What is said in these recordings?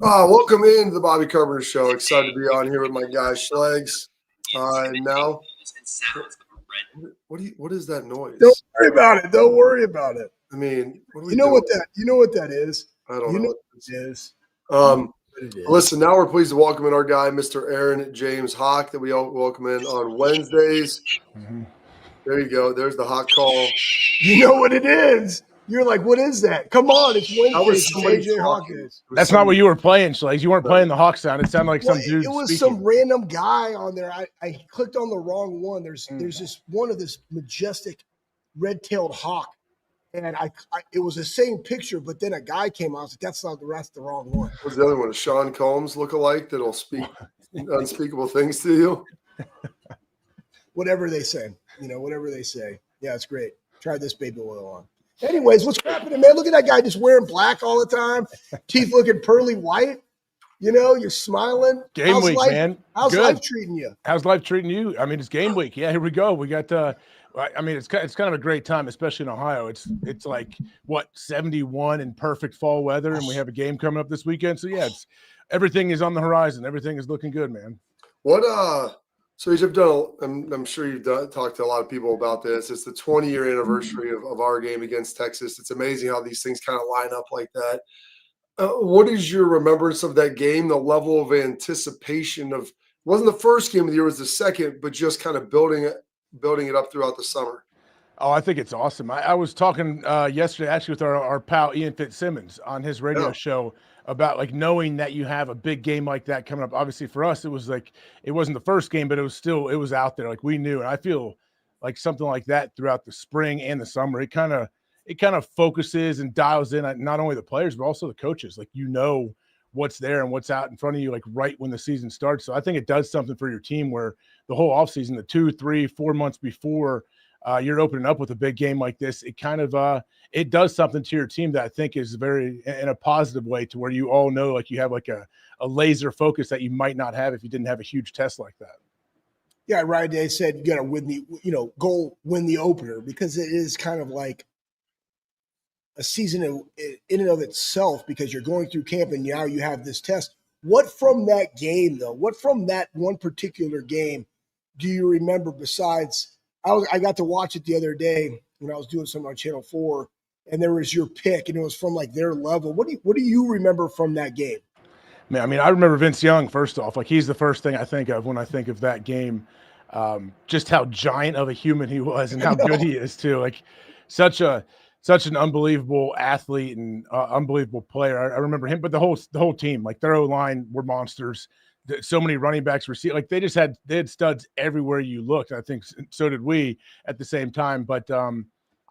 Welcome into the Bobby Carpenter Show. Excited to be on here with my guy Schlegs. And now, what is that noise? Don't worry about it. Don't worry about it. I mean, what are we You know doing? what that is? I don't know what it is. Listen, now we're pleased to welcome in our guy, Mr. Aaron James Hawk, that we all welcome in on Wednesdays. Mm-hmm. There you go. There's the Hawk call. You know what it is. You're like, what is that? Come on, it's Wednesday. That's not what you were playing, Schlegs. You weren't playing the Hawk sound. It sounded like some dude. It was speaking. Some random guy on there. I clicked on the wrong one. There's this one of this majestic red-tailed hawk, and it was the same picture, but then a guy came out. I was like, that's the wrong one. What's the other one? A Sean Combs look-alike that'll speak unspeakable things to you? Whatever they say. Whatever they say. Yeah, it's great. Try this baby oil on. Anyways, what's happening, man? Look at that guy just wearing black all the time, teeth looking pearly white. You're smiling. Game week, man. How's life treating you? How's life treating you? I mean, it's game week. Yeah, here we go. We got it's kind of a great time, especially in Ohio. It's like 71 in perfect fall weather, and we have a game coming up this weekend. So yeah, everything is on the horizon. Everything is looking good, man. So you've done, I'm sure you've talked to a lot of people about this. It's the 20-year anniversary of our game against Texas. It's amazing how these things kind of line up like that. What is your remembrance of that game, the level of anticipation of – it wasn't the first game of the year, it was the second, but just kind of building it up throughout the summer? Oh, I think it's awesome. I was talking yesterday actually with our pal Ian Fitzsimmons on his radio show about like knowing that you have a big game like that coming up. Obviously for us, it was like, it wasn't the first game, but it was out there. Like we knew, and I feel like something like that throughout the spring and the summer, it kind of focuses and dials in not only the players, but also the coaches. Like, what's there and what's out in front of you, like right when the season starts. So I think it does something for your team where the whole offseason, the 2, 3, 4 months before you're opening up with a big game like this, it kind of it does something to your team that I think is very in a positive way, to where you all know, like you have like a laser focus that you might not have if you didn't have a huge test like that. Yeah, Ryan Day said you got to win win the opener, because it is kind of like a season in and of itself, because you're going through camp and now you have this test. What from that game, though? What from that one particular game do you remember besides – I got to watch it the other day when I was doing something on Channel 4, and there was your pick, and it was from like their level. What do you remember from that game? Man, I mean, I remember Vince Young, first off. Like, he's the first thing I think of when I think of that game. Just how giant of a human he was and how good he is, too. Like, such an unbelievable athlete and unbelievable player. I remember him, but the whole team, like their O-line were monsters. So many running backs receive, like they had studs everywhere you looked. I think so did we at the same time. But I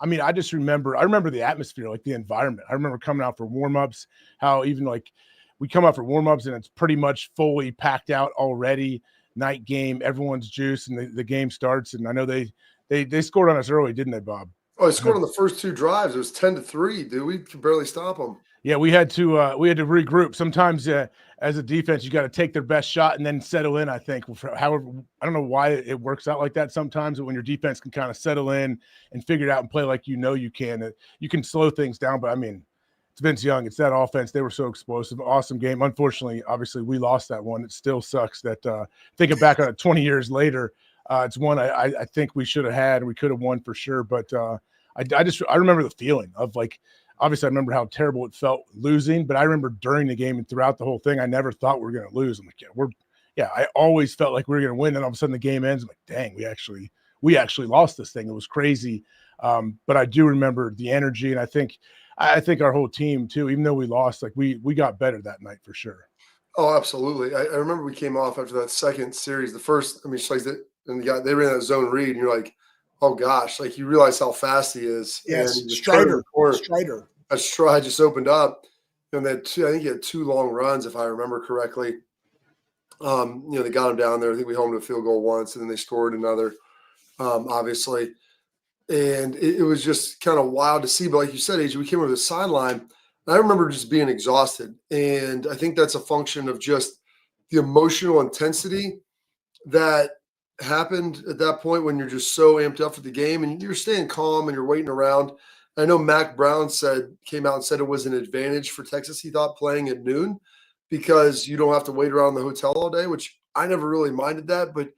mean, I remember the atmosphere, like the environment. I remember coming out for warmups, how even like we come out for warmups and it's pretty much fully packed out already. Night game, everyone's juiced, and the game starts. And I know they scored on us early, didn't they, Bob? Oh, they scored on the first 2 drives. It was 10-3, dude. We could barely stop them. Yeah, we had to regroup. Sometimes as a defense, you got to take their best shot and then settle in, I think. However, I don't know why it works out like that sometimes, but when your defense can kind of settle in and figure it out and play like you can slow things down. But, I mean, it's Vince Young. It's that offense. They were so explosive. Awesome game. Unfortunately, obviously, we lost that one. It still sucks that thinking back on it 20 years later, it's one I think we should have had and we could have won for sure. But I remember the feeling of, like, obviously I remember how terrible it felt losing, but I remember during the game and throughout the whole thing, I never thought we were going to lose. I'm like, I always felt like we were going to win. And all of a sudden the game ends. I'm like, dang, we actually lost this thing. It was crazy. But I do remember the energy. And I think our whole team too, even though we lost, like we got better that night for sure. Oh, absolutely. I remember we came off after that second series, the first, I mean, it's like they ran that zone read and you're like, oh gosh, like you realize how fast he is. Yes, Strider. That stride just opened up. And I think he had 2 long runs, if I remember correctly. They got him down there. I think we homed a field goal once, and then they scored another, obviously. And it was just kind of wild to see. But like you said, AJ, we came over the sideline, and I remember just being exhausted. And I think that's a function of just the emotional intensity that happened at that point when you're just so amped up for the game and you're staying calm and you're waiting around. I know Mac Brown came out and said it was an advantage for Texas, he thought, playing at noon, because you don't have to wait around the hotel all day, which I never really minded that. But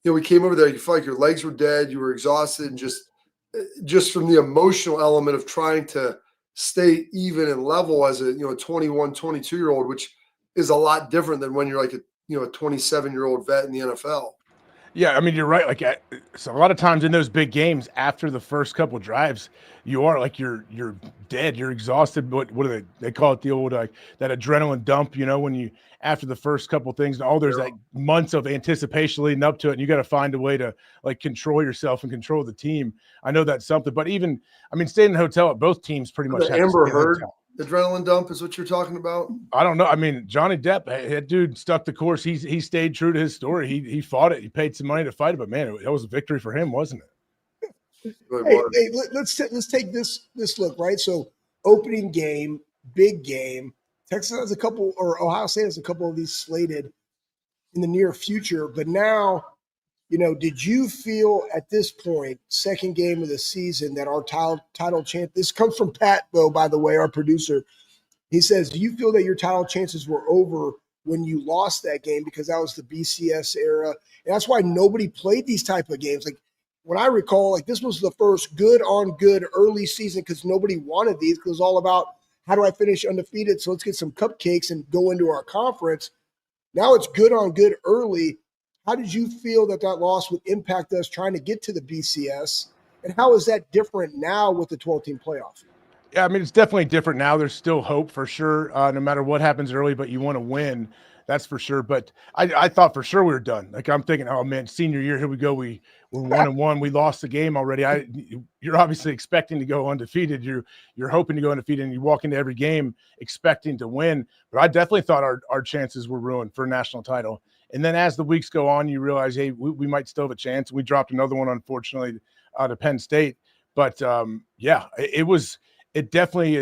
we came over there, you felt like your legs were dead, you were exhausted, and just from the emotional element of trying to stay even and level as a 21, 22-year-old, which is a lot different than when you're like a 27-year-old vet in the NFL. Yeah, I mean, you're right. Like, so a lot of times in those big games, after the first couple drives, you are like you're dead, you're exhausted. What do they call it? The old that adrenaline dump. When you after the first couple things, and there's like months of anticipation leading up to it, and you got to find a way to like control yourself and control the team. I know that's something, but even staying in a hotel at both teams pretty much. The Amber Heard adrenaline dump is what you're talking about. I don't know. I mean, Johnny Depp, that dude stuck the course. He stayed true to his story. He fought it. He paid some money to fight it, but man, it was a victory for him, wasn't it? Hey, let's take this look, right? So opening game, big game. Texas has a couple, or Ohio State has a couple of these slated in the near future. But now, did you feel at this point, second game of the season, that our title chance? This comes from Pat, though, by the way, our producer. He says, do you feel that your title chances were over when you lost that game, because that was the BCS era? And that's why nobody played these type of games. Like, when I recall, like, this was the first good on good early season because nobody wanted these, because it was all about how do I finish undefeated, so let's get some cupcakes and go into our conference. Now it's good on good early. How did you feel that loss would impact us trying to get to the BCS? And how is that different now with the 12-team playoff? Yeah, I mean, it's definitely different now. There's still hope for sure, no matter what happens early, but you want to win. That's for sure. But I thought for sure we were done. Like, I'm thinking, oh man, senior year, here we go. We're 1-1. We lost the game already. You're obviously expecting to go undefeated. You're hoping to go undefeated, and you walk into every game expecting to win. But I definitely thought our chances were ruined for a national title. And then as the weeks go on, you realize, hey, we might still have a chance. We dropped another one, unfortunately, to Penn State. But yeah, it definitely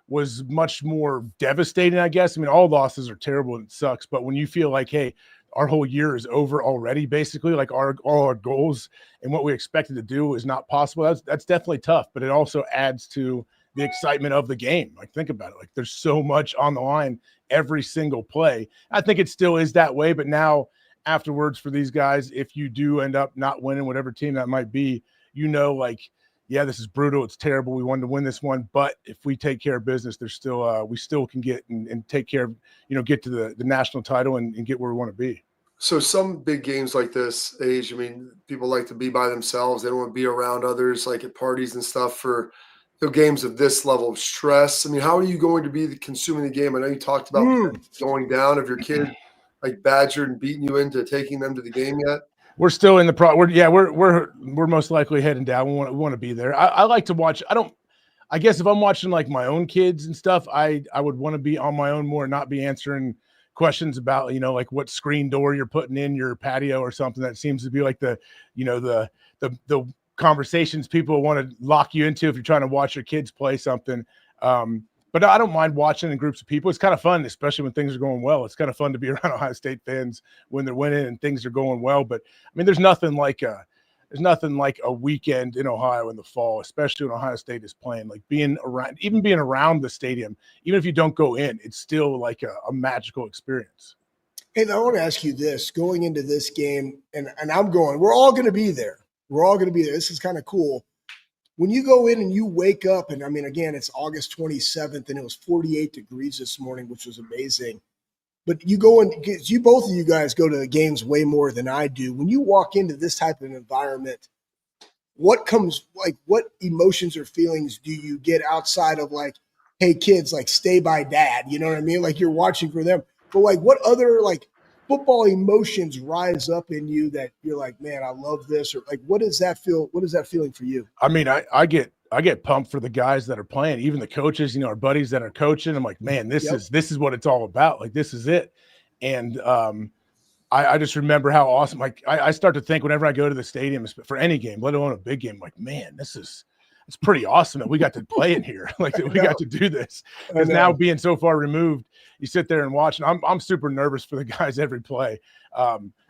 was much more devastating, I guess. I mean, all losses are terrible and it sucks, but when you feel like, hey, our whole year is over already, basically, like all our goals and what we expected to do is not possible, that's definitely tough, but it also adds to the excitement of the game. Like, think about it. Like, there's so much on the line every single play. I think it still is that way, but now afterwards for these guys, if you do end up not winning, whatever team that might be, like, yeah, this is brutal. It's terrible. We wanted to win this one, but if we take care of business, there's still we still can get and take care of, get to the national title and get where we want to be. So some big games like this, Age, I mean, people like to be by themselves. They don't want to be around others, like at parties and stuff, for games of this level of stress. I mean, how are you going to be consuming the game? I know you talked about going down. Have your kid like badgered and beaten you into taking them to the game yet? We're still in the we're most likely heading down. We want to be there. I like to watch. I guess if I'm watching like my own kids and stuff, I would want to be on my own more, not be answering questions about, like what screen door you're putting in your patio or something. That seems to be like the conversations people want to lock you into if you're trying to watch your kids play something. But I don't mind watching in groups of people. It's kind of fun, especially when things are going well. It's kind of fun to be around Ohio State fans when they're winning and things are going well. But I mean, there's nothing like a weekend in Ohio in the fall, especially when Ohio State is playing. Like, being around the stadium, even if you don't go in, it's still like a magical experience. Hey, I want to ask you this: going into this game, and we're all going to be there. We're all going to be there. This is kind of cool. When you go in and you wake up, and I mean, again, it's August 27th, and it was 48 degrees this morning, which was amazing. But you go in, because both of you guys go to the games way more than I do. When you walk into this type of environment, what emotions or feelings do you get outside of like, hey, kids, like, stay by dad? You know what I mean? Like, you're watching for them. But like, what other like football emotions rise up in you that you're like, man, I love this? Or like, what does that feel? What is that feeling for you? I mean, I get pumped for the guys that are playing, even the coaches, our buddies that are coaching. I'm like, man, this is what it's all about. Like, this is it. And I just remember how awesome, like, I start to think whenever I go to the stadium for any game, let alone a big game, like, man, it's pretty awesome that we got to play in here. Like, that we got to do this. Because now, being so far removed, you sit there and watch, and I'm super nervous for the guys every play,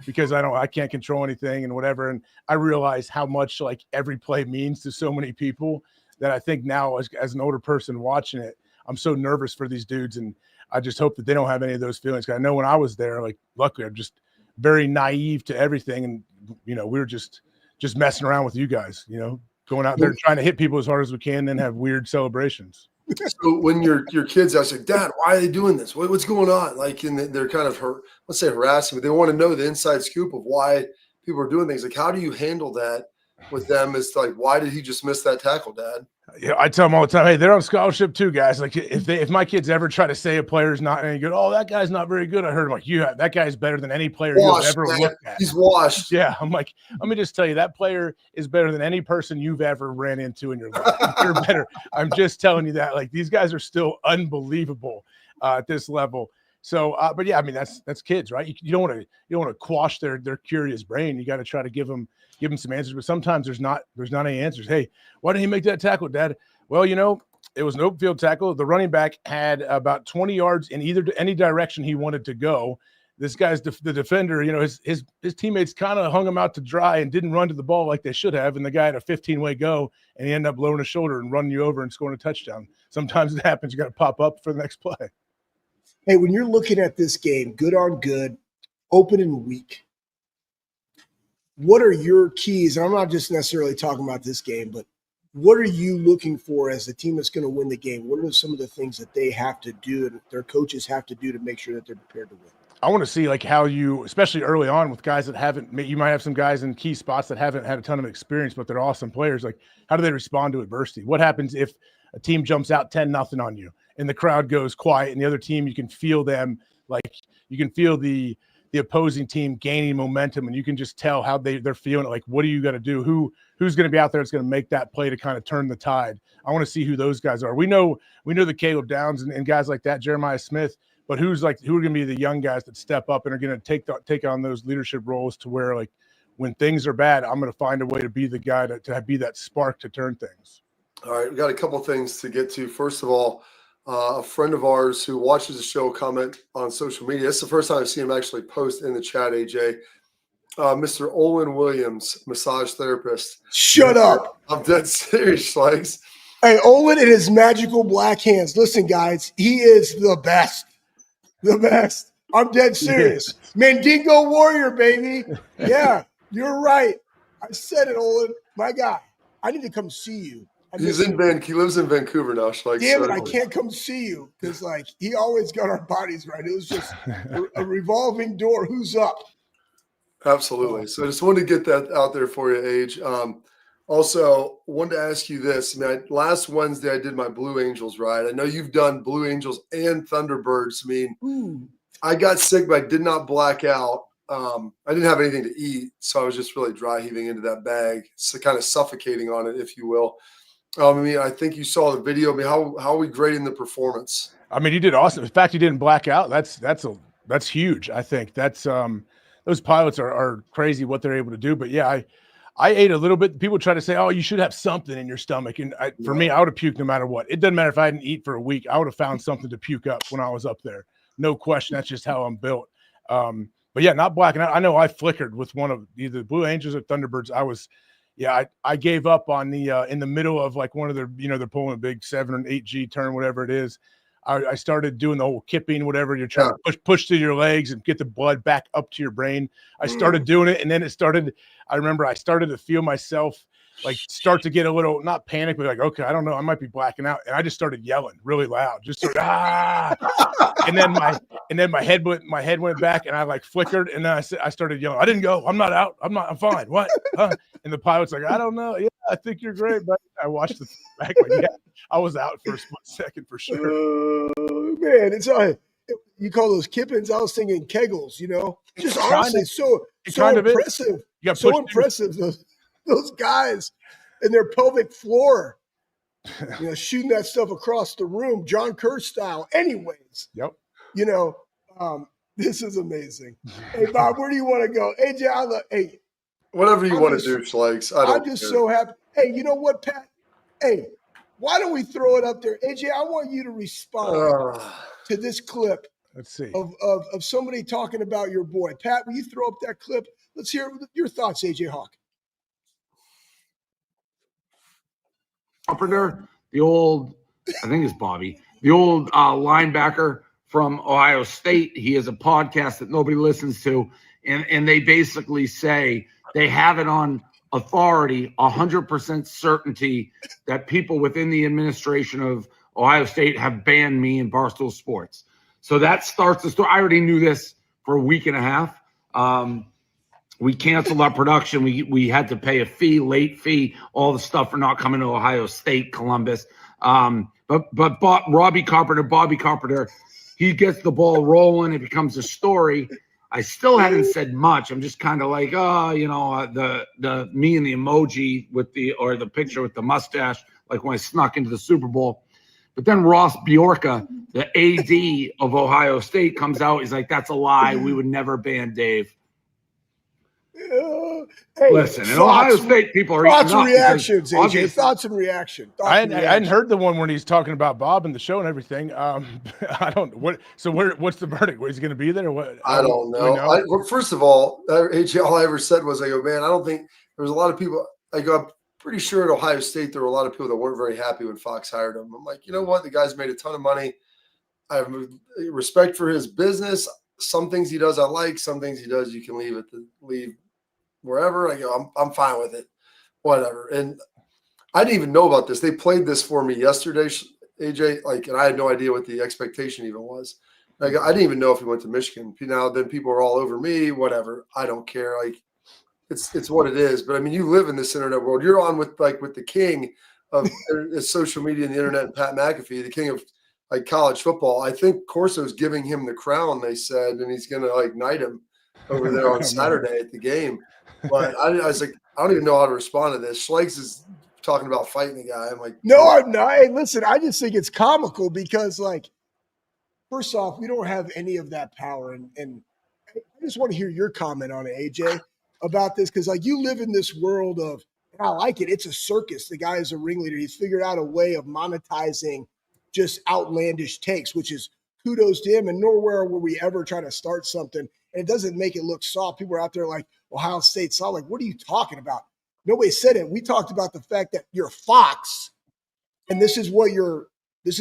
because I can't control anything and whatever. And I realize how much like every play means to so many people that I think now, as an older person watching it, I'm so nervous for these dudes. And I just hope that they don't have any of those feelings. 'Cause I know when I was there, like, luckily I'm just very naive to everything. And, we were just messing around with you guys, going out there trying to hit people as hard as we can, then have weird celebrations. So when your kids ask, like, Dad, why are they doing this? What's going on? Like, and they're kind of let's say harassing, but they want to know the inside scoop of why people are doing things. Like, how do you handle that with them? It's like, why did he just miss that tackle, Dad? Yeah, I tell them all the time, hey, they're on scholarship too, guys. Like, if my kids ever try to say a player's not any good, oh, that guy's not very good. I heard him like, that guy's better than any player you've ever looked at. He's washed. Yeah, I'm like, let me just tell you, that player is better than any person you've ever ran into in your life. They're better. I'm just telling you that. Like, these guys are still unbelievable at this level. So, but yeah, I mean, that's kids, right? You don't want to quash their curious brain. You got to try to give them some answers, but sometimes there's not any answers. Hey, why didn't he make that tackle, Dad? Well, it was an open field tackle. The running back had about 20 yards in any direction he wanted to go. This guy's the defender, his teammates kind of hung him out to dry and didn't run to the ball like they should have. And the guy had a 15-way go, and he ended up blowing his shoulder and running you over and scoring a touchdown. Sometimes it happens. You got to pop up for the next play. Hey, when you're looking at this game, good on good, open and weak, what are your keys? And I'm not just necessarily talking about this game, but what are you looking for as the team that's going to win the game? What are some of the things that they have to do and their coaches have to do to make sure that they're prepared to win? I want to see like how you, especially early on with guys that you might have some guys in key spots that haven't had a ton of experience, but they're awesome players. Like, how do they respond to adversity? What happens if a team jumps out 10-0 on you and the crowd goes quiet and the other team, you can feel them, like you can feel the opposing team gaining momentum, and you can just tell how they're feeling it. Like, what do you got to do? Who's going to be out there that's going to make that play to kind of turn the tide? I want to see who those guys are. We know the Caleb Downs and guys like that, Jeremiah Smith, but who are going to be the young guys that step up and are going to take on those leadership roles to where, like, when things are bad, I'm going to find a way to be the guy to be that spark to turn things. All right, we got a couple things to get to. First of all, a friend of ours who watches the show comment on social media. It's the first time I've seen him actually post in the chat, AJ. Mr. Olin Williams, massage therapist. Shut up. I'm dead serious, Legs. Hey, Olin and his magical black hands. Listen, guys, he is the best. The best. I'm dead serious. Mandingo warrior, baby. Yeah, you're right. I said it, Olin. My guy. I need to come see you. He lives in Vancouver now. Damn it, I can't come see you because, like, he always got our bodies right. It was just a revolving door. Who's up? Absolutely. So I just wanted to get that out there for you, Age. Also, wanted to ask you this. Last Wednesday I did my Blue Angels ride. I know you've done Blue Angels and Thunderbirds. I got sick, but I did not black out. I didn't have anything to eat, so I was just really dry heaving into that bag, so kind of suffocating on it, if you will. I think you saw the video. How are we grading the performance? I mean, you did awesome. The fact you didn't black out, that's huge. I think that's those pilots are crazy what they're able to do. But yeah, I ate a little bit. People try to say, oh, you should have something in your stomach. And for me, I would have puked no matter what. It doesn't matter if I didn't eat for a week. I would have found something to puke up when I was up there. No question. That's just how I'm built. But yeah, not blacking out. I know I flickered with one of either Blue Angels or Thunderbirds. I gave up on the in the middle of like one of their, they're pulling a big 7 or 8G turn, whatever it is. I started doing the whole kipping, whatever you're trying to push through your legs and get the blood back up to your brain. I started doing it, and then I remember I started to feel myself like start to get a little, not panic, but like, okay, I don't know, I might be blacking out. And I just started yelling really loud, just sort of, and then my head went back and I like flickered. And then I started yelling, I didn't go, I'm not out. I'm fine. What? And the pilot's like, I don't know. Yeah, I think you're great. But I watched the back. Like, yeah, I was out for a split second for sure. Man, it's you call those kippins. I was thinking kegels, just honestly, so impressive. So impressive. Those guys and their pelvic floor, shooting that stuff across the room, John Kerr style. Anyways, yep. This is amazing. Hey, Bob, where do you want to go? AJ, whatever you want to do, Schlegs. I'm just so happy. Hey, you know what, Pat? Hey, why don't we throw it up there? AJ, I want you to respond to this clip. Let's see. Of somebody talking about your boy. Pat, will you throw up that clip? Let's hear your thoughts, AJ Hawk. Carpenter, the old, I think it's Bobby, the old linebacker from Ohio State. He has a podcast that nobody listens to, and they basically say they have it on authority, 100% certainty that people within the administration of Ohio State have banned me in Barstool Sports. So that starts the story. I already knew this for a week and a half. We canceled our production. We had to pay a fee, late fee, all the stuff for not coming to Ohio State, Columbus. But Bobby Carpenter, he gets the ball rolling. It becomes a story. I still hadn't said much. I'm just kind of like, the me and the emoji with the picture with the mustache, like when I snuck into the Super Bowl. But then Ross Bjorka, the AD of Ohio State, comes out. He's like, that's a lie. We would never ban Dave. Hey, listen, in Ohio State, people are thoughts eating and up reactions, AJ. Thoughts and reaction. I hadn't heard the one when he's talking about Bob and the show and everything. I don't. What's the verdict? Is he going to be there or what? I don't know. Well, first of all, AJ, all I ever said was, I go, man, I don't think there was a lot of people. I go, I'm pretty sure at Ohio State there were a lot of people that weren't very happy when Fox hired him. I'm like, you know what? The guy's made a ton of money. I have respect for his business. Some things he does I like. Some things he does you can leave wherever. I go, I'm fine with it. Whatever. And I didn't even know about this. They played this for me yesterday, AJ. And I had no idea what the expectation even was. I didn't even know if he went to Michigan. Now then, people are all over me. Whatever. I don't care. It's what it is. But I mean, you live in this internet world. You're on with the king of social media and the internet, and Pat McAfee, the king of college football. I think Corso's giving him the crown, they said, and he's going to knight him over there on Saturday at the game. But I was like, I don't even know how to respond to this. Schlegs is talking about fighting the guy. I'm like, no, I'm not. Hey, listen, I just think it's comical because, first off, we don't have any of that power. And I just want to hear your comment on it, AJ, about this. Because, you live in this world of, and I like it, it's a circus. The guy is a ringleader. He's figured out a way of monetizing just outlandish takes, which is kudos to him. And nowhere will we ever try to start something. And it doesn't make it look soft. People are out there like, Ohio State soft. What are you talking about? Nobody said it. We talked about the fact that you're Fox, and this is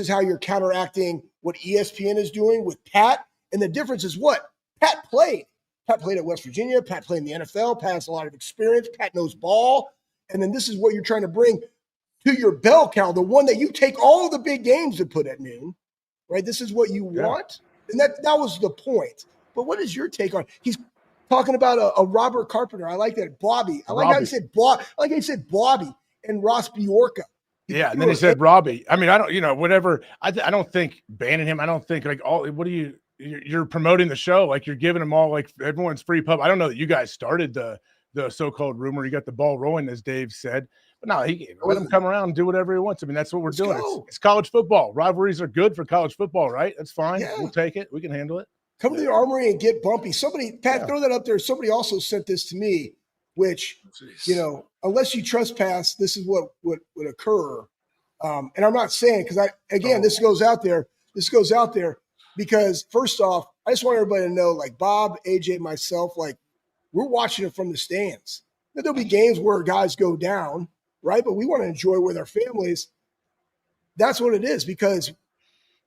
how you're counteracting what ESPN is doing with Pat. And the difference is what? Pat played. Pat played at West Virginia. Pat played in the NFL. Pat has a lot of experience. Pat knows ball. And then this is what you're trying to bring to your bell cow, the one that you take all the big games to put at noon, right? This is what you want. And that was the point. But what is your take on? He's talking about a Robert Carpenter. I like that. Bobby. I like how he said Bob. I like how he said Bobby and Ross Bjorka. Yeah, and then he said Robbie. I mean, I don't, whatever. I don't think banning him. I don't think you're promoting the show. You're giving them all, everyone's free pub. I don't know that you guys started the so-called rumor. You got the ball rolling, as Dave said. But no, let him come around and do whatever he wants. I mean, that's what we're doing. It's college football. Rivalries are good for college football, right? That's fine. Yeah. We'll take it. We can handle it. Come to the Armory and get bumpy. Somebody, Pat, throw that up there. Somebody also sent this to me, which, unless you trespass, this is what would occur. And I'm not saying, because this goes out there because first off, I just want everybody to know, Bob, AJ, myself, we're watching it from the stands. There'll be games where guys go down, right? But we want to enjoy with our families. That's what it is, because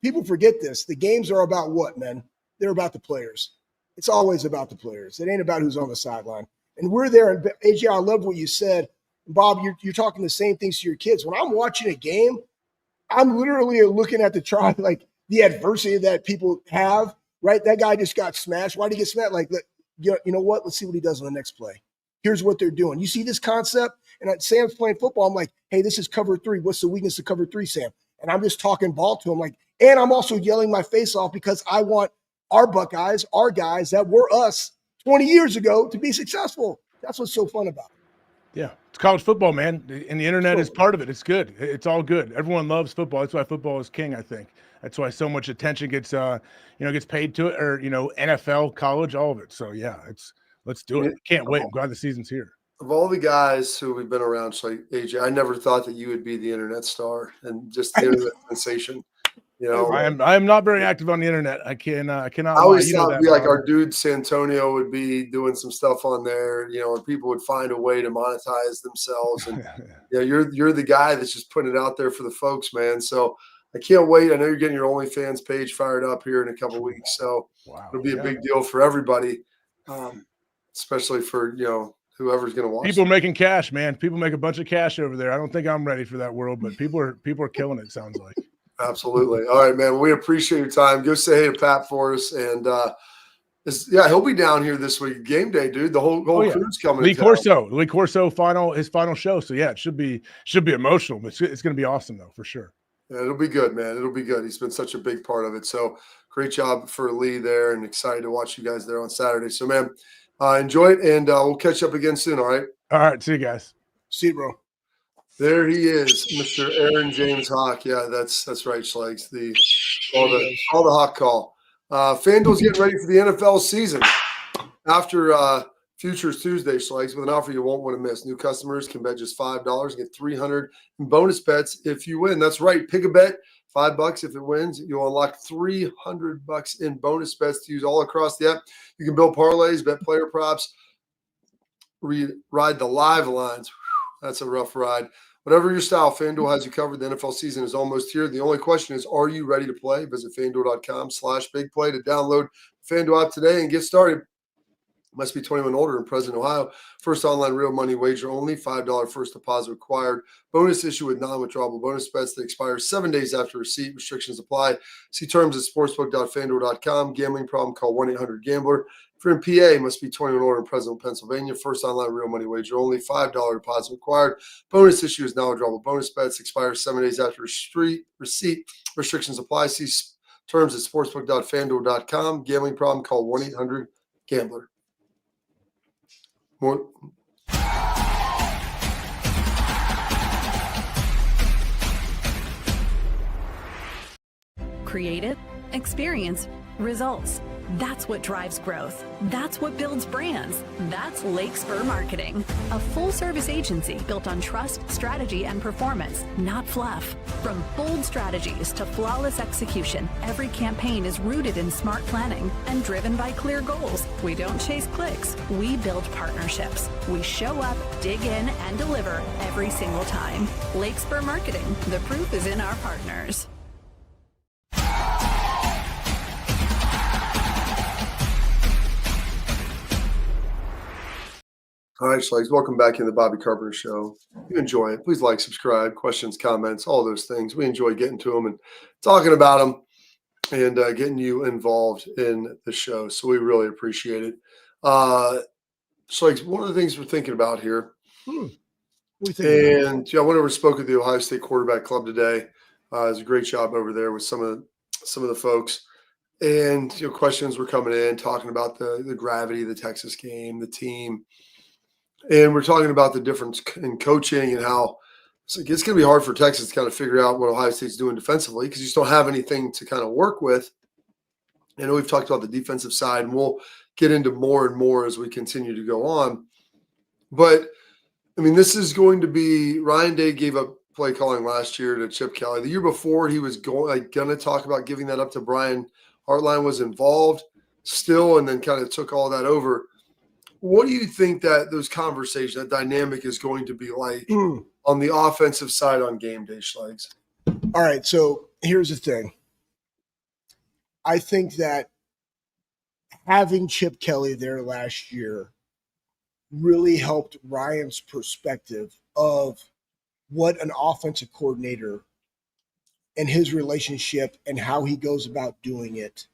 people forget this. The games are about what, man? They're about the players. It's always about the players. It ain't about who's on the sideline. And we're there. And AJ, I love what you said. Bob, you're talking the same things to your kids. When I'm watching a game, I'm literally looking at the adversity that people have, right? That guy just got smashed. Why did he get smashed? You know what? Let's see what he does on the next play. Here's what they're doing. You see this concept? And Sam's playing football. I'm like, hey, this is cover 3. What's the weakness of cover 3, Sam? And I'm just talking ball to him. And I'm also yelling my face off because I want our Buckeyes, our guys that were us 20 years ago to be successful. That's what's so fun about it. Yeah. It's college football, man. And the internet is part of it. It's good. It's all good. Everyone loves football. That's why football is king, I think. That's why so much attention gets paid to it, or, NFL, college, all of it. So yeah, let's do it. Can't wait. I'm glad the season's here. Of all the guys who we've been around, AJ, I never thought that you would be the internet star and just the internet sensation. I am not very active on the internet. I cannot. I always thought it'd be our dude Santonio would be doing some stuff on there, and people would find a way to monetize themselves. And you're the guy that's just putting it out there for the folks, man. So I can't wait. I know you're getting your OnlyFans page fired up here in a couple weeks, so Wow. it'll be a big deal for everybody, especially for whoever's going to watch. People making cash, man. People make a bunch of cash over there. I don't think I'm ready for that world, but people are killing it. Sounds like. Absolutely. All right, man. We appreciate your time. Go say hey to Pat for us, and he'll be down here this week. Game day, dude. The whole crew's coming. Lee Corso his final show. So yeah, it should be emotional, but it's going to be awesome though, for sure. Yeah, it'll be good, man. It'll be good. He's been such a big part of it. So great job for Lee there, and excited to watch you guys there on Saturday. So, man, enjoy it, and we'll catch up again soon, all right? All right. See you guys. See you, bro. There he is, Mr. Aaron James Hawk. Yeah, that's right, Schlegs. All the Hawk call. FanDuel's getting ready for the NFL season. After Futures Tuesday, Schlegs, with an offer you won't want to miss. New customers can bet just $5 and get $300 in bonus bets if you win. That's right. Pick a bet, $5 if it wins. You'll unlock $300 in bonus bets to use all across the app. You can build parlays, bet player props, ride the live lines. That's a rough ride. Whatever your style, FanDuel has you covered. The NFL season is almost here. The only question is, are you ready to play? Visit FanDuel.com/bigplay to download the FanDuel app today and get started. Must be 21 older and present in Ohio. First online real money wager only. $5 first deposit required. Bonus issue with non-withdrawable bonus bets that expire 7 days after receipt. Restrictions apply. See terms at sportsbook.fanduel.com. Gambling problem? Call 1-800-GAMBLER. If you're in PA, must be 21 older and present in Pennsylvania. First online real money wager only. $5 deposit required. Bonus issue is non-withdrawable bonus bets. Expire 7 days after receipt. Restrictions apply. See terms at sportsbook.fanduel.com. Gambling problem? Call 1-800-GAMBLER. More. Creative, experience, results. That's what drives growth. That's what builds brands. That's Lake Spur Marketing, a full-service agency built on trust, strategy, and performance, not fluff. From bold strategies to flawless execution, every campaign is rooted in smart planning and driven by clear goals. We don't chase clicks. We build partnerships. We show up, dig in, and deliver every single time. Lake Spur Marketing. The proof is in our partners. All right, Schlegs, welcome back in the Bobby Carpenter Show. If you enjoy it, please like, subscribe, questions, comments, all those things. We enjoy getting to them and talking about them and getting you involved in the show. So we really appreciate it. Schlegs, one of the things we're thinking about here, I went over and spoke with the Ohio State Quarterback Club today. It was a great job over there with some of the folks. And questions were coming in, talking about the gravity of the Texas game, the team. And we're talking about the difference in coaching and how it's going to be hard for Texas to kind of figure out what Ohio State's doing defensively because you just don't have anything to kind of work with. I know we've talked about the defensive side, and we'll get into more and more as we continue to go on. But, I mean, this is going to be – Ryan Day gave up play calling last year to Chip Kelly. The year before, he was going to talk about giving that up to Brian Hartline, was involved still, and then kind of took all that over. What do you think that those conversations, that dynamic is going to be like on the offensive side on game day, Schlegs? All right, so here's the thing. I think that having Chip Kelly there last year really helped Ryan's perspective of what an offensive coordinator and his relationship and how he goes about doing it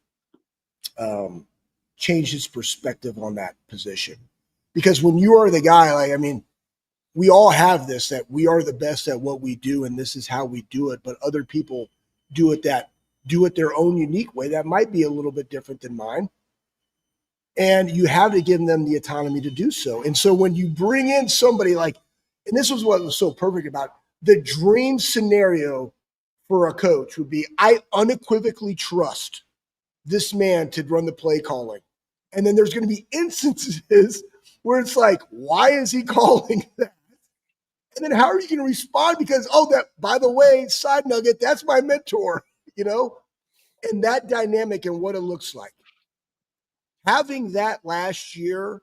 change his perspective on that position. Because when you are the guy, we all have this, that we are the best at what we do and this is how we do it, but other people do it their own unique way that might be a little bit different than mine. And you have to give them the autonomy to do so. And so when you bring in somebody and this was what was so perfect about the dream scenario for a coach would be, I unequivocally trust this man to run the play calling. And then there's going to be instances where it's like, why is he calling that? And then how are you going to respond? Because, by the way, side nugget, that's my mentor, and that dynamic and what it looks like. Having that last year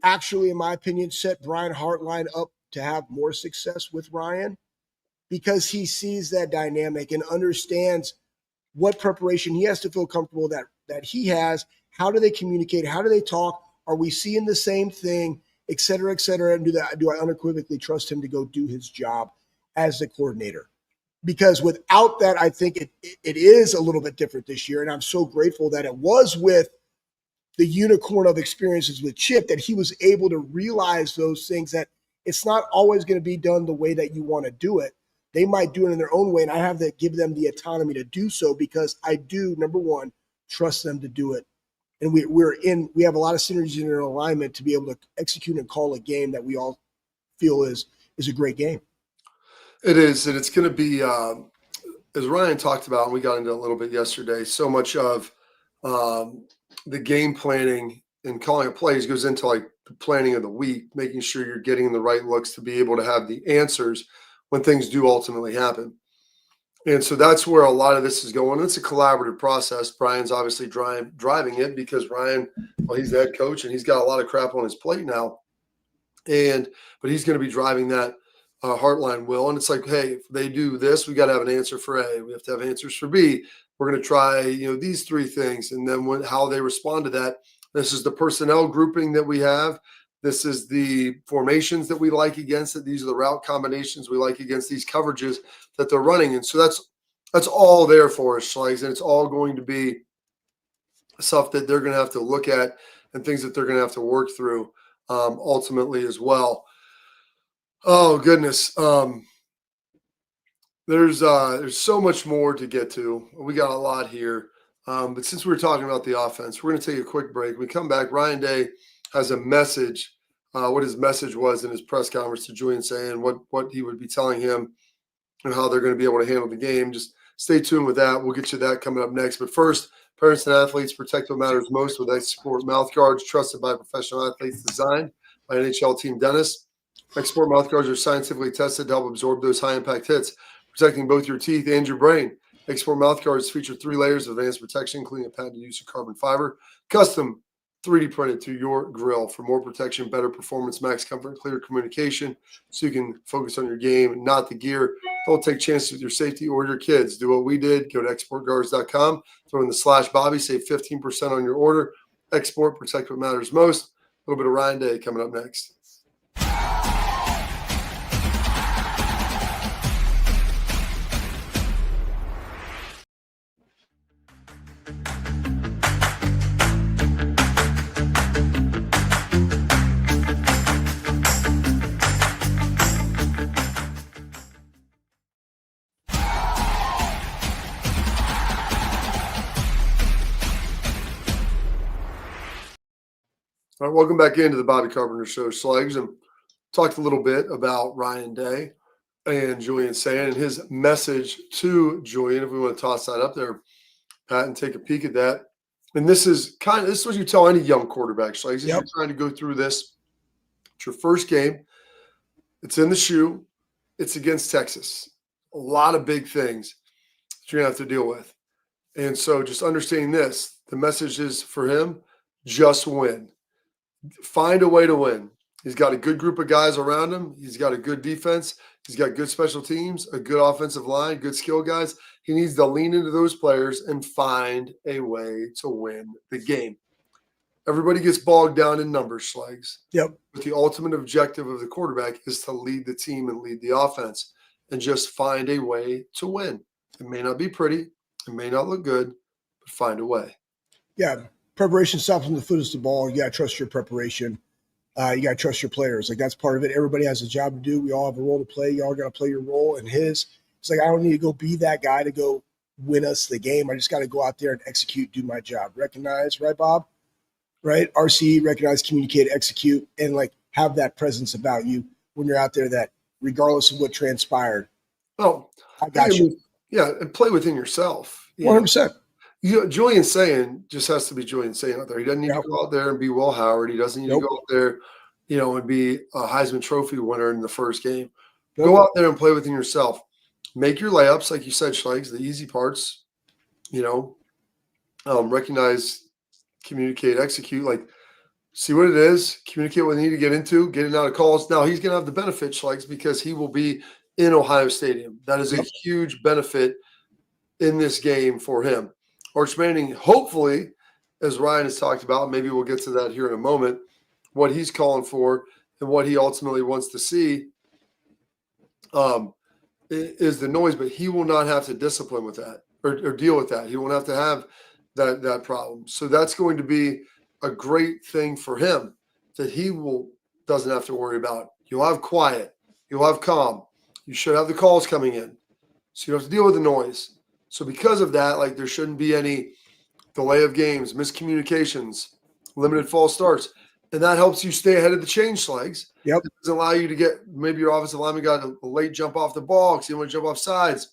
actually, in my opinion, set Brian Hartline up to have more success with Ryan because he sees that dynamic and understands what preparation he has to feel comfortable that he has. How do they communicate? How do they talk? Are we seeing the same thing, et cetera, et cetera? And do I unequivocally trust him to go do his job as the coordinator? Because without that, I think it is a little bit different this year. And I'm so grateful that it was with the unicorn of experiences with Chip that he was able to realize those things, that it's not always going to be done the way that you want to do it. They might do it in their own way, and I have to give them the autonomy to do so, because I do, number one, trust them to do it. And we have a lot of synergies in our alignment to be able to execute and call a game that we all feel is a great game. It is, and it's going to be, as Ryan talked about, and we got into a little bit yesterday, so much of the game planning and calling of plays goes into like the planning of the week, making sure you're getting the right looks to be able to have the answers when things do ultimately happen. And so that's where a lot of this is going. It's a collaborative process. Brian's obviously driving it because Ryan, well, he's the head coach and he's got a lot of crap on his plate now. But he's going to be driving that Heartline will. And it's like, hey, if they do this, we got to have an answer for A. We have to have answers for B. We're going to try, these three things. And then how they respond to that. This is the personnel grouping that we have. This is the formations that we like against it. These are the route combinations we like against these coverages that they're running. And so that's all there for us, Schleigs. And it's all going to be stuff that they're going to have to look at and things that they're going to have to work through ultimately as well. Oh, goodness. There's so much more to get to. We got a lot here. But since we're talking about the offense, we're going to take a quick break. When we come back, Ryan Day has a message, what his message was in his press conference to Julian, saying what he would be telling him and how they're going to be able to handle the game. Just stay tuned with that. We'll get you that coming up next. But first, parents and athletes, protect what matters most with Export mouth guards, trusted by professional athletes, designed by NHL team dentists. Export mouth guards are scientifically tested to help absorb those high-impact hits, protecting both your teeth and your brain. Export mouth guards feature 3 layers of advanced protection, including a patented use of carbon fiber, custom 3D printed to your grill for more protection, better performance, max comfort, and clear communication, so you can focus on your game, not the gear. Don't take chances with your safety or your kids. Do what we did. Go to exportguards.com, throw in the /Bobby, save 15% on your order. Export, protect what matters most. A little bit of Ryan Day coming up next. All right, welcome back into the Bobby Carpenter Show, Slugs, and talked a little bit about Ryan Day and Julian Sayin and his message to Julian. If we want to toss that up there, Pat, and take a peek at that. And this is what you tell any young quarterback, Slugs. Yep. You're trying to go through this. It's your first game. It's in the shoe. It's against Texas. A lot of big things that you're going to have to deal with. And so just understanding this, the message is for him, just win. Find a way to win. He's got a good group of guys around him. He's got a good defense. He's got good special teams, a good offensive line, good skill guys. He needs to lean into those players and find a way to win the game. Everybody gets bogged down in numbers, Schleigs. Yep. But the ultimate objective of the quarterback is to lead the team and lead the offense and just find a way to win. It may not be pretty. It may not look good, but find a way. Yeah. Preparation stops on the foot of the ball. You got to trust your preparation. You got to trust your players. Like, that's part of it. Everybody has a job to do. We all have a role to play. You all got to play your role. And it's like, I don't need to go be that guy to go win us the game. I just got to go out there and execute, do my job. Recognize, right, Bob? Right? RCE, recognize, communicate, execute, and like have that presence about you when you're out there, that regardless of what transpired. Oh, I got you. Yeah, and play within yourself. 100%. Julian Sayin just has to be Julian Sayin out there. He doesn't need to go out there and be Will Howard. He doesn't need to go out there, and be a Heisman Trophy winner in the first game. Go out there and play within yourself. Make your layups, like you said, Schleigs, the easy parts. Recognize, communicate, execute. Like, see what it is, communicate what they need to get into, getting out of calls. Now, he's going to have the benefit, Schleigs, because he will be in Ohio Stadium. That is a huge benefit in this game for him. Arch Manning, hopefully, as Ryan has talked about, maybe we'll get to that here in a moment, what he's calling for and what he ultimately wants to see is the noise, but he will not have to discipline with that or deal with that. He won't have to have that problem. So that's going to be a great thing for him that he doesn't have to worry about. You'll have quiet. You'll have calm. You should have the calls coming in. So you don't have to deal with the noise. So because of that, like there shouldn't be any delay of games, miscommunications, limited false starts. And that helps you stay ahead of the change slags. Yep. It doesn't allow you to get, maybe your offensive lineman got a late jump off the ball because he didn't want to jump off sides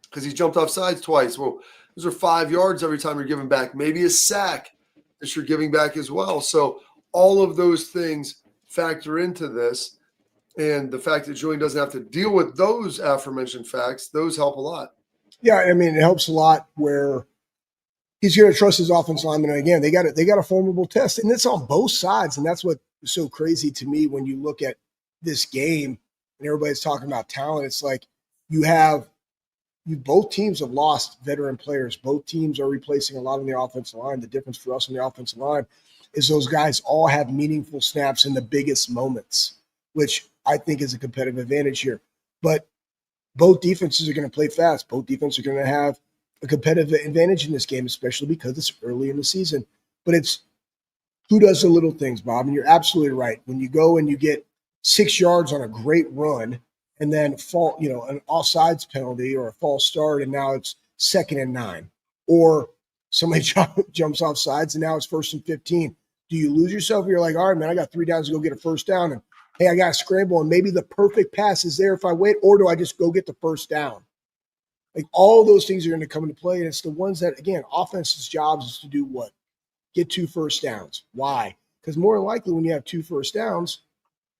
because he jumped off sides twice. Well, those are 5 yards every time you're giving back. Maybe a sack that you're giving back as well. So all of those things factor into this. And the fact that Julian doesn't have to deal with those aforementioned facts, those help a lot. Yeah, I mean, it helps a lot where he's going to trust his offensive lineman. And again, they got a formidable test, and it's on both sides. And that's what is so crazy to me when you look at this game and everybody's talking about talent. It's like both teams have lost veteran players. Both teams are replacing a lot on the offensive line. The difference for us on the offensive line is those guys all have meaningful snaps in the biggest moments, which I think is a competitive advantage here. But both defenses are going to play fast. Both defenses are going to have a competitive advantage in this game, especially because it's early in the season. But it's who does the little things, Bob? And you're absolutely right. When you go and you get 6 yards on a great run and then an offsides penalty or a false start, and now it's 2nd and 9, or somebody jumps off sides and now it's 1st and 15. Do you lose yourself? You're like, all right, man, I got 3 downs to go get a first down, and hey, I got to scramble, and maybe the perfect pass is there if I wait, or do I just go get the first down? Like all those things are going to come into play, and it's the ones that, again, offense's jobs is to do what? Get 2 first downs. Why? Because more than likely when you have 2 first downs,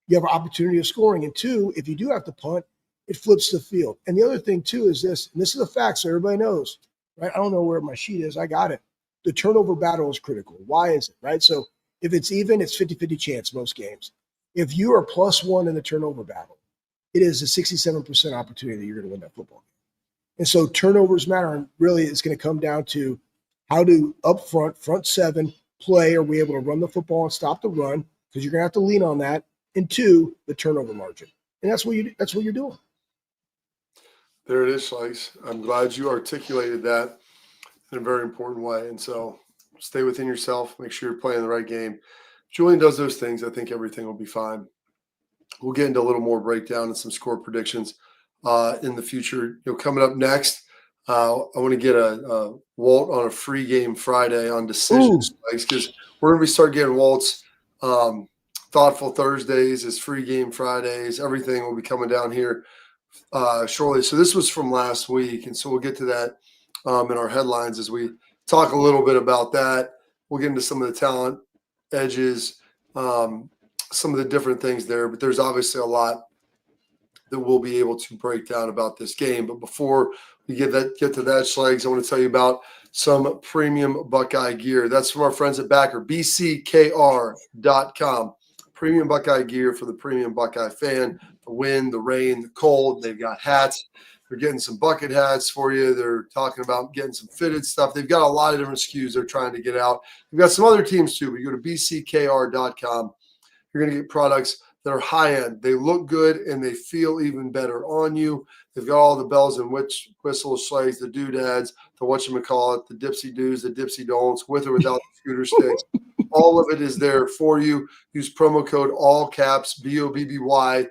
you have an opportunity of scoring. And 2, if you do have to punt, it flips the field. And the other thing, too, is this, and this is a fact so everybody knows, right? I don't know where my sheet is. I got it. The turnover battle is critical. Why is it, right? So if it's even, it's 50-50 chance most games. If you are +1 in the turnover battle, it is a 67% opportunity that you're going to win that football game. And so turnovers matter, and really it's going to come down to how to up front 7, play. Are we able to run the football and stop the run? Because you're going to have to lean on that. And 2, the turnover margin. And that's what you're doing. There it is, Slice. I'm glad you articulated that in a very important way. And so stay within yourself. Make sure you're playing the right game. Julian does those things. I think everything will be fine. We'll get into a little more breakdown and some score predictions in the future. Coming up next, I want to get a Walt on a free game Friday on decisions, because we're going to start getting Walt's Thoughtful Thursdays, his free game Fridays. Everything will be coming down here shortly. So this was from last week, and so we'll get to that in our headlines as we talk a little bit about that. We'll get into some of the talent edges, some of the different things there, but there's obviously a lot that we'll be able to break down about this game. But before we get to that, Schlags, I want to tell you about some premium Buckeye gear. That's from our friends at Backer, bckr.com. Premium Buckeye gear for the premium Buckeye fan. The wind, the rain, the cold. They've got hats. They're getting some bucket hats for you. They're talking about getting some fitted stuff. They've got a lot of different SKUs they're trying to get out. We've got some other teams too, but you go to bckr.com. You're going to get products that are high-end. They look good, and they feel even better on you. They've got all the bells and whistles, slags, the doodads, the whatchamacallit, the dipsy-doos, the dipsy-don'ts, with or without the scooter sticks. All of it is there for you. Use promo code all caps, BOBBY,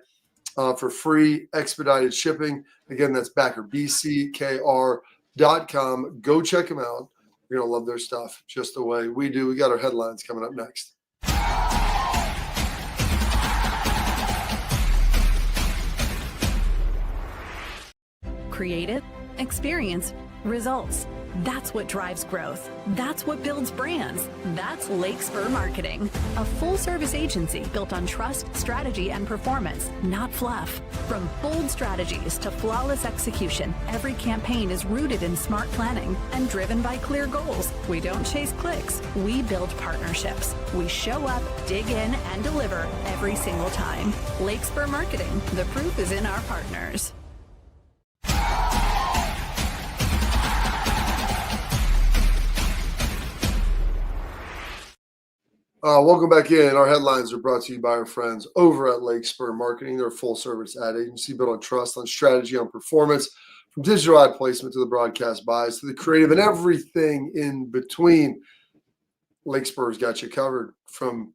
for free expedited shipping. Again, that's Backer, bckr.com. Go check them out. You're going to love their stuff just the way we do. We got our headlines coming up next. Creative, experience, results. That's what drives growth. That's what builds brands. That's Lake Spur Marketing, a full-service agency built on trust, strategy, and performance, not fluff. From bold strategies to flawless execution, every campaign is rooted in smart planning and driven by clear goals. We don't chase clicks. We build partnerships. We show up, dig in, and deliver every single time. Lake Spur Marketing. The proof is in our partners. Welcome back in. Our headlines are brought to you by our friends over at Lake Spur Marketing. They're a full-service ad agency built on trust, on strategy, on performance, from digital ad placement to the broadcast buys to the creative and everything in between. Lake Spur's got you covered. From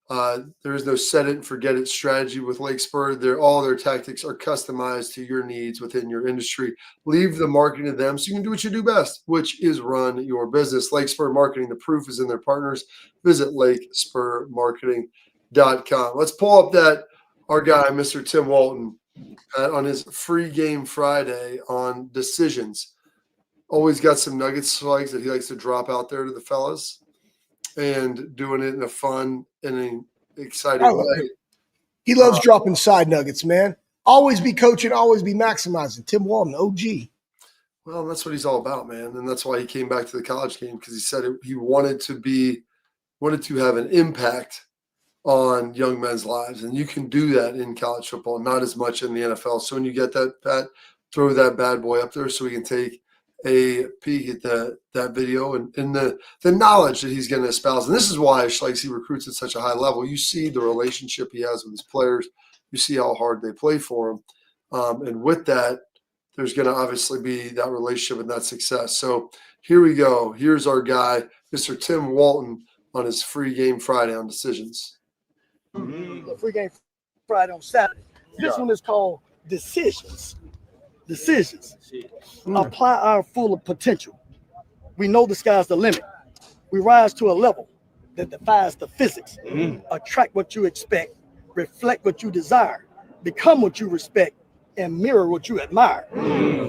there is no set it and forget it strategy with Lake Spur. All their tactics are customized to your needs within your industry. Leave the marketing to them so you can do what you do best, which is run your business. Lake Spur Marketing, the proof is in their partners. Visit lakespurmarketing.com. Let's pull up our guy, Mr. Tim Walton, on his free game Friday on decisions. Always got some nuggets slides that he likes to drop out there to the fellas, and doing it in a fun and an exciting way. He loves dropping side nuggets, man. Always be coaching, always be maximizing. Tim Walton, OG. Well, that's what he's all about, man. And that's why he came back to the college game, because he said he wanted to have an impact on young men's lives. And you can do that in college football, not as much in the NFL. So when you get that, Pat, throw that bad boy up there so we can take a peek at that video and the knowledge that he's going to espouse. And this is why he recruits at such a high level. You see the relationship he has with his players. You see how hard they play for him. And with that, there's going to obviously be that relationship and that success. So here we go. Here's our guy, Mr. Tim Walton, on his free game Friday on decisions. The free game Friday on Saturday. This one is called decisions. Apply our full potential. We know the sky's the limit. We rise to a level that defies the physics. Attract what you expect, reflect what you desire, become what you respect, and mirror what you admire.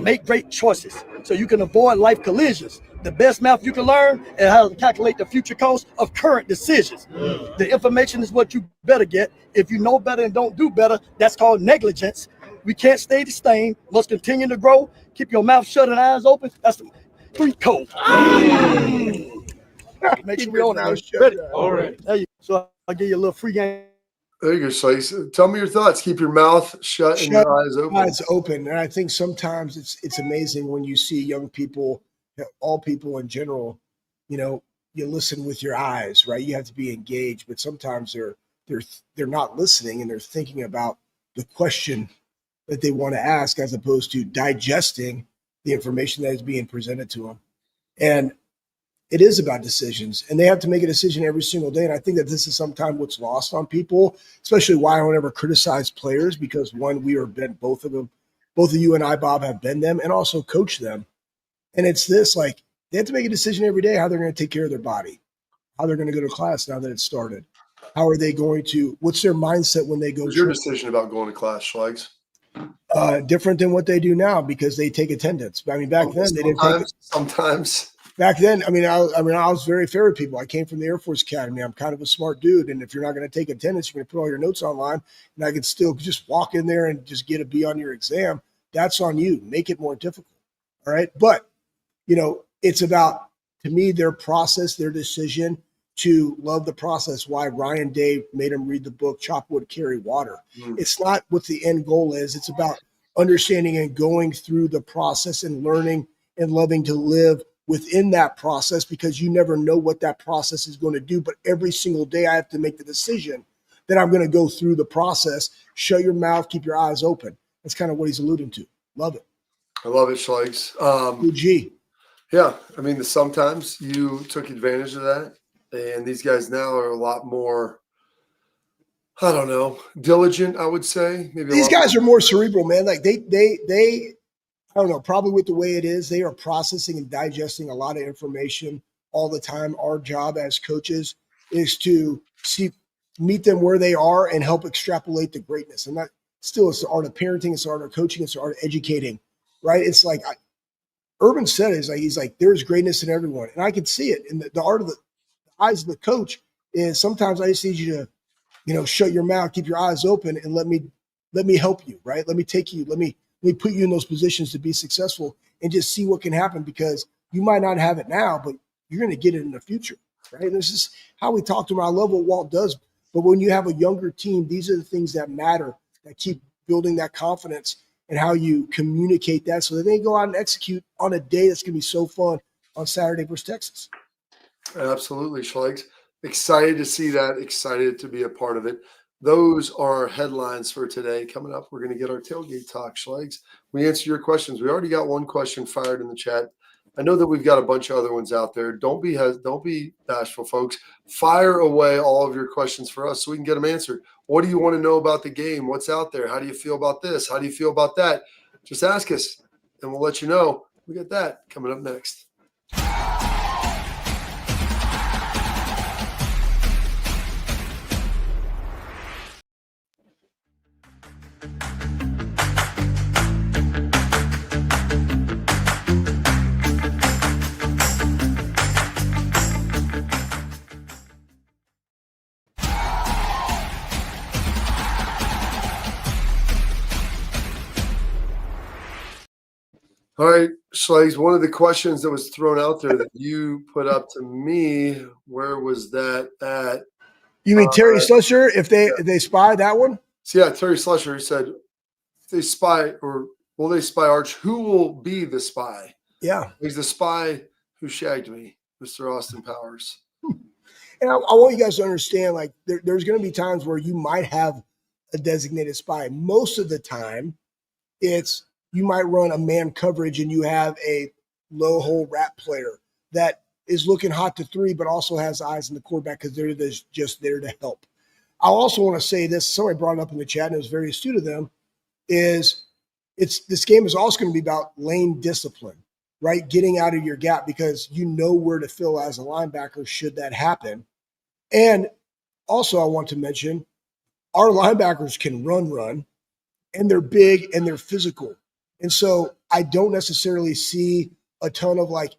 Make great choices so you can avoid life collisions. The best math you can learn is how to calculate the future cost of current decisions. The information is what you better get. If you know better and don't do better, that's called negligence. We can't stay the same, must continue to grow. Keep your mouth shut and eyes open. That's the street code. Make sure we're on it. Ready? All right. There you go. So I'll give you a little free game. There you go, Slice. Tell me your thoughts. Keep your mouth shut and your eyes open. Eyes open. And I think sometimes it's amazing when you see young people, all people in general, you listen with your eyes, right? You have to be engaged, but sometimes they're not listening and they're thinking about the question that they want to ask as opposed to digesting the information that is being presented to them. And it is about decisions, and they have to make a decision every single day. And I think that this is sometimes what's lost on people, especially why I don't ever criticize players, because one, we are both of you and I, Bob, have been them and also coach them. And it's this, like, they have to make a decision every day how they're going to take care of their body, how they're going to go to class now that it's started. How are they going to, what's their mindset when they go? What's your decision about going to class, Schlegs? Different than what they do now, because they take attendance. I mean, back then they didn't take it. Sometimes. Back then, I was very fair with people. I came from the Air Force Academy. I'm kind of a smart dude, and if you're not going to take attendance, you're going to put all your notes online, and I could still just walk in there and just get a B on your exam. That's on you. Make it more difficult. All right, but it's about, to me, their process, their decision to love the process. Why Ryan Day made him read the book Chop Wood, Carry Water. It's not what the end goal is. It's about understanding and going through the process and learning and loving to live within that process, because you never know what that process is going to do. But every single day I have to make the decision that I'm going to go through the process. Shut your mouth, keep your eyes open. That's kind of what he's alluding to. Love it. I love it, Schlegs. OG. Yeah, sometimes you took advantage of that, and these guys now are a lot more, I don't know, diligent, I would say. Maybe these guys are more cerebral, man. Like they I don't know, probably with the way it is, they are processing and digesting a lot of information all the time. Our job as coaches is to meet them where they are and help extrapolate the greatness. And that still is the art of parenting, it's the art of coaching, it's the art of educating, right? It's like Urban said, he's like, there's greatness in everyone. And I can see it. And the art of the eyes of the coach is sometimes I just need you to, shut your mouth, keep your eyes open, and let me help you, right? Let me take you, let me put you in those positions to be successful and just see what can happen, because you might not have it now, but you're going to get it in the future, right? And this is how we talk to him. I love what Walt does. But when you have a younger team, these are the things that matter, that keep building that confidence, and how you communicate that so that they go out and execute on a day that's going to be so fun on Saturday versus Texas. Absolutely, Schlegs. Excited to see that. Excited to be a part of it. Those are our headlines for today. Coming up, we're going to get our tailgate talk, Schlegs. We answer your questions. We already got one question fired in the chat. I know that we've got a bunch of other ones out there. Don't be bashful, folks. Fire away all of your questions for us so we can get them answered. What do you want to know about the game? What's out there? How do you feel about this? How do you feel about that? Just ask us, and we'll let you know. We got that coming up next. All right, Schlegs, one of the questions that was thrown out there that you put up to me, where was that at? You mean Terry Slusher, if they spy that one? So yeah, Terry Slusher, he said, if they spy, or will they spy Arch? Who will be the spy? Yeah. He's the spy who shagged me, Mr. Austin Powers. And I want you guys to understand, like, there's going to be times where you might have a designated spy. Most of the time, it's you might run a man coverage and you have a low hole wrap player that is looking hot to three, but also has eyes in the quarterback because they're just there to help. I also want to say this. Somebody brought it up in the chat, and it was very astute of them. This game is also going to be about lane discipline, right? Getting out of your gap because you know where to fill as a linebacker should that happen. And also, I want to mention our linebackers can run, and they're big and they're physical. And so I don't necessarily see a ton of like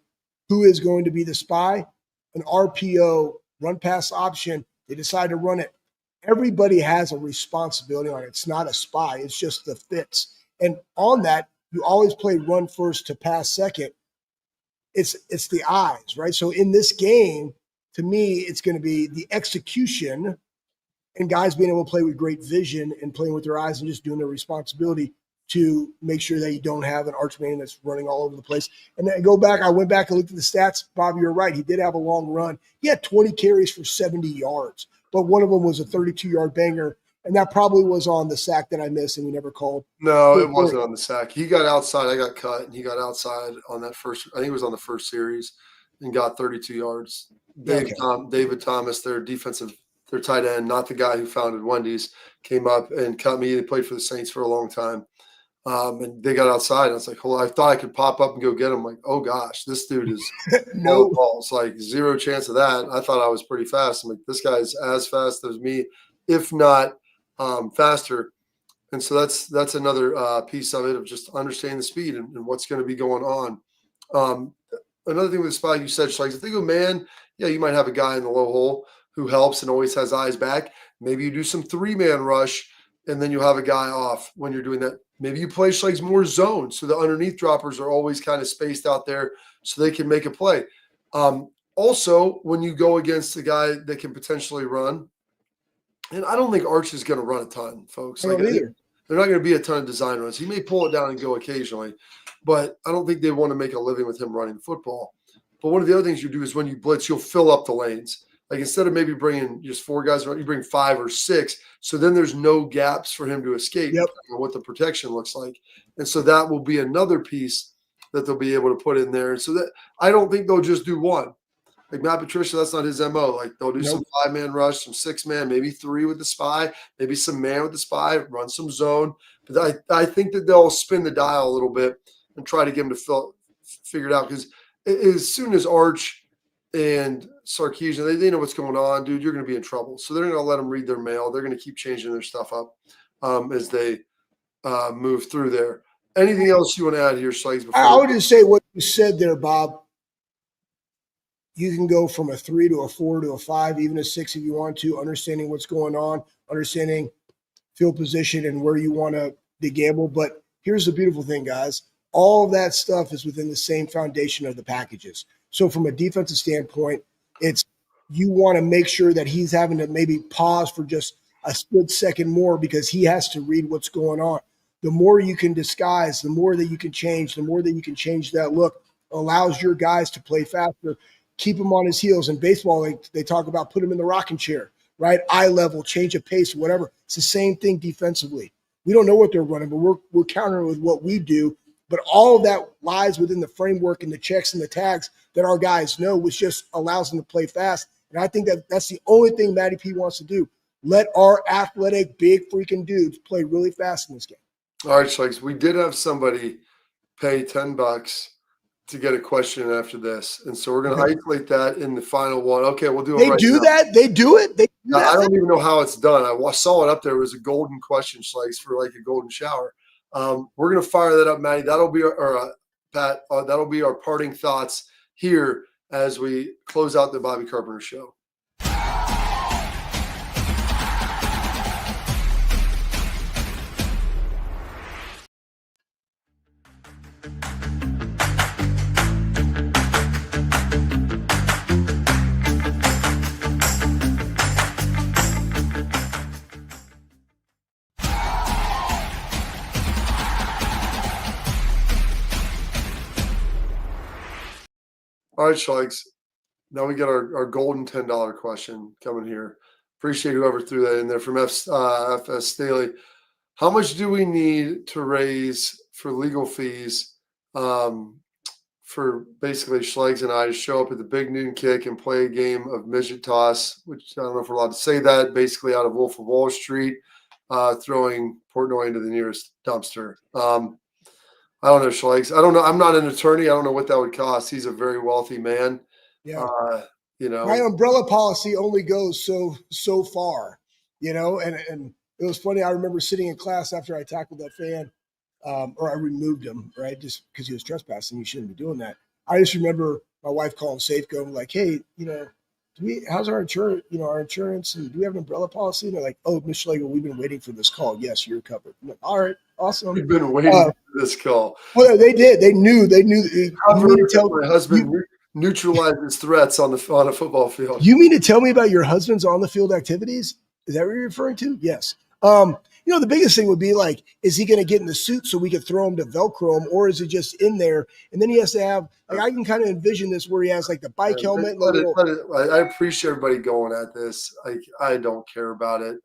who is going to be the spy. An RPO run pass option, they decide to run it. Everybody has a responsibility on it. It's not a spy. It's just the fits. And on that, you always play run first to pass second. It's the eyes, right? So in this game, to me, it's going to be the execution and guys being able to play with great vision and playing with their eyes and just doing their responsibility to make sure that you don't have an archman that's running all over the place. And then I went back and looked at the stats. Bob, you're right. He did have a long run. He had 20 carries for 70 yards, but one of them was a 32-yard banger, and that probably was on the sack that I missed and we never called. No, it wasn't on the sack. He got outside. I got cut, and he got outside on that first – I think it was on the first series and got 32 yards. David Thomas, their tight end, not the guy who founded Wendy's, came up and cut me. He played for the Saints for a long time. And they got outside, and I was like, "Well, I thought I could pop up and go get him." Like, oh gosh, this dude is no balls. Like zero chance of that. I thought I was pretty fast. I'm like, this guy's as fast as me, if not faster. And so that's another piece of it of just understanding the speed and what's going to be going on. Another thing with the spy, you said, like, if they go man, yeah, you might have a guy in the low hole who helps and always has eyes back. Maybe you do some 3-man rush, and then you have a guy off when you're doing that. Maybe you play Schlegs more zone, so the underneath droppers are always kind of spaced out there so they can make a play. Also, when you go against a guy that can potentially run, and I don't think Arch is going to run a ton, folks. Like, they're not going to be a ton of design runs. He may pull it down and go occasionally, but I don't think they want to make a living with him running football. But one of the other things you do is when you blitz, you'll fill up the lanes. Like instead of maybe bringing just 4 guys around, you bring 5 or 6. So then there's no gaps for him to escape. Yep. On what the protection looks like. And so that will be another piece that they'll be able to put in there. And so that I don't think they'll just do one. Like Matt Patricia, that's not his MO. Like they'll do some 5-man rush, some 6-man, maybe 3 with the spy, maybe some man with the spy, run some zone. But I think that they'll spin the dial a little bit and try to get him to figure it out. Because as soon as Arch and Sarkisian, they know what's going on, dude, you're going to be in trouble. So they're going to let them read their mail. They're going to keep changing their stuff up as they move through there. Anything else you want to add here, Schlegs? I would just say what you said there, Bob. You can go from a 3 to a 4 to a 5, even a 6 if you want to, understanding what's going on, understanding field position and where you want to gamble. But here's the beautiful thing, guys. All of that stuff is within the same foundation of the packages. So from a defensive standpoint, it's you want to make sure that he's having to maybe pause for just a split second more because he has to read what's going on. The more you can disguise, the more that you can change, the more that you can change that look allows your guys to play faster. keep him on his heels. In baseball, they talk about put him in the rocking chair, right? Eye level, change of pace, whatever. It's the same thing defensively. We don't know what they're running, but we're countering with what we do. But all of that lies within the framework and the checks and the tags that our guys know, which just allows them to play fast. And I think that's the only thing Matty P wants to do. Let our athletic, big freaking dudes play really fast in this game. All right, Schlegs, we did have somebody pay $10 to get a question after this. And so we're going to isolate that in the final one. Okay, we'll do it They right do now. that? They do it? They do I that? don't even know how it's done. I saw it up there. It was a golden question, Schlegs, for like a golden shower. We're going to fire that up, Matty. That'll be Pat, that'll be our parting thoughts here as we close out the Bobby Carpenter show. All right, Schlegs. Now we get our golden $10 question coming here. Appreciate whoever threw that in there from FS Staley. How much do we need to raise for legal fees for basically Schlegs and I to show up at the Big Noon Kick and play a game of midget toss, which I don't know if we're allowed to say that, basically out of Wolf of Wall Street, throwing Portnoy into the nearest dumpster. I don't know, Schlegs. I don't know. I'm not an attorney. I don't know what that would cost. He's a very wealthy man. Yeah. My umbrella policy only goes so far, and it was funny. I remember sitting in class after I tackled that fan, or I removed him, right? Just because he was trespassing. You shouldn't be doing that. I just remember my wife calling Safeco and like, hey, how's our insurance, our insurance, and do we have an umbrella policy? And they're like, oh, Ms. Schlegel, we've been waiting for this call. Yes, you're covered. I'm like, all right, awesome. We've been waiting for this call. Well, they did. They knew. My husband neutralized his threats on a football field. You mean to tell me about your husband's on the field activities? Is that what you're referring to? Yes. The biggest thing would be like, is he going to get in the suit so we could throw him to Velcro him, or is he just in there? And then he has to have, like, I can kind of envision this where he has like the bike helmet. I appreciate everybody going at this. I don't care about it.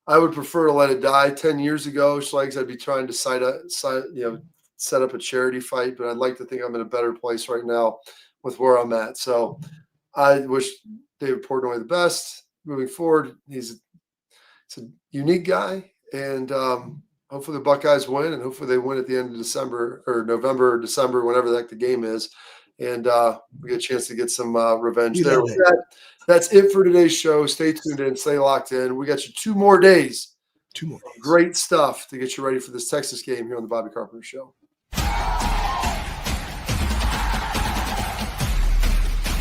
I would prefer to let it die. 10 years ago, Schlegs, I'd be trying to set up a charity fight, but I'd like to think I'm in a better place right now with where I'm at. So I wish David Portnoy the best moving forward. He's a unique guy, and hopefully the Buckeyes win, and hopefully they win at the end of December or November or December, whenever the heck the game is, and we get a chance to get some revenge there. With that, that's it for today's show. Stay tuned in, stay locked in. We got you 2 more days. 2 more days. Great stuff to get you ready for this Texas game here on the Bobby Carpenter Show.